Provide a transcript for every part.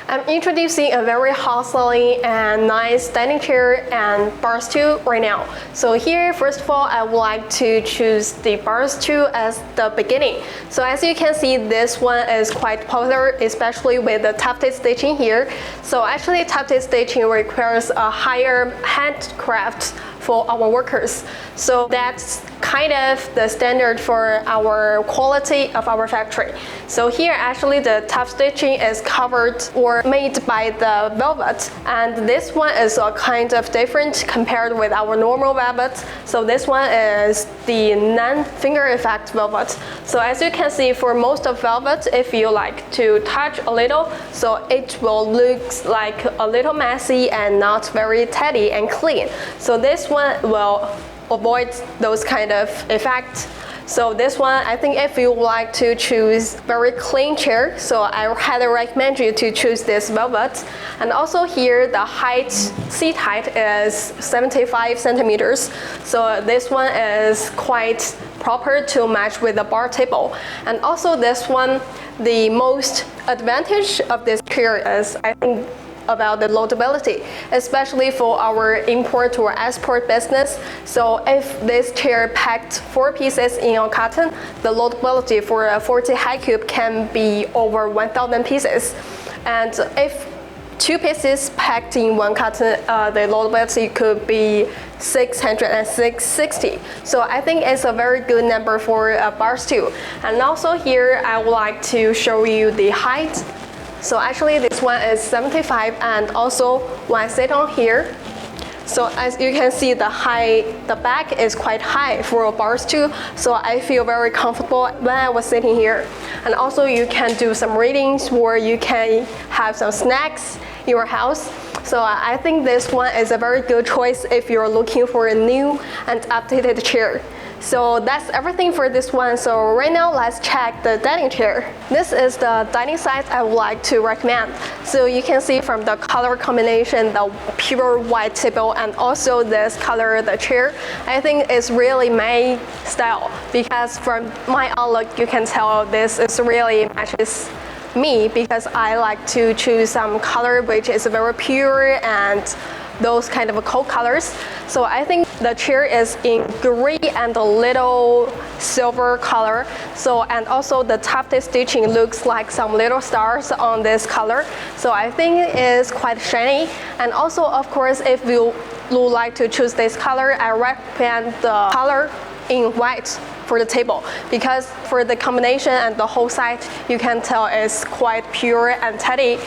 I'm introducing a very hot-selling and nice dining chair and bar stool right now. So here, first of all, I would like to choose the bar stool as the beginning. So as you can see, this one is quite popular, especially with the tufted stitching here. So actually, tufted stitching requires a higher handcraft for our workers. So that's kind of the standard for our quality of our factory. So here actually the tuft stitching is covered or made by the velvet, and this one is a kind of different compared with our normal velvet. So this one is the non-finger effect velvet. So as you can see, for most of velvet, if you like to touch a little, so it will look like a little messy and not very tidy and clean. So this one will avoid those kind of effects. So this one, I think if you would like to choose very clean chair, so I highly recommend you to choose this velvet. And also here, the seat height is 75 centimeters. So this one is quite proper to match with the bar table. And also this one, the most advantage of this chair is, I think, about the loadability, especially for our import or export business. So if this chair packed 4 pieces in a carton, the loadability for a 40 high cube can be over 1,000 pieces. And if 2 pieces packed in 1 carton, the loadability could be 660. So I think it's a very good number for a bar stool. And also here, I would like to show you the height. So actually this one is 75, and also when I sit on here, so as you can see, the back is quite high for a bar stool, so I feel very comfortable when I was sitting here. And also you can do some readings, or you can have some snacks in your house. So I think this one is a very good choice if you're looking for a new and updated chair. So that's everything for this one. So right now, let's check the dining chair. This is the dining size I would like to recommend. So you can see from the color combination, the pure white table, and also this color, the chair, I think it's really my style, because from my outlook, you can tell this is really matches me, because I like to choose some color which is very pure and those kind of cold colors. So I think the chair is in gray and a little silver color. So, and also the tufted stitching looks like some little stars on this color. So I think it is quite shiny. And also, of course, if you would like to choose this color, I recommend the color in white for the table, because for the combination and the whole side, you can tell it's quite pure and tidy.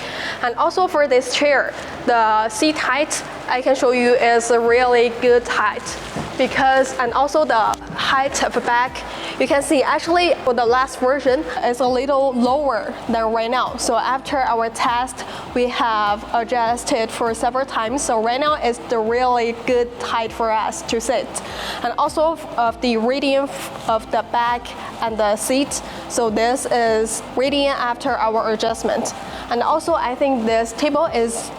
And also for this chair, the seat height, I can show you, is a really good height, because, and also the height of the back, you can see actually for the last version is a little lower than right now. So after our test, we have adjusted for several times. So right now it's the really good height for us to sit. And also of the reading of the back and the seat. So this is reading after our adjustment. And also I think this table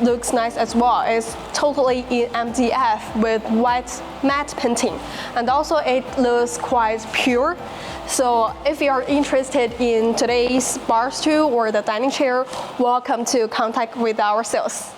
looks nice as well. It's totally in MDF with white matte painting. And also it looks quite pure. So if you're interested in today's bar stool or the dining chair, welcome to contact with our sales.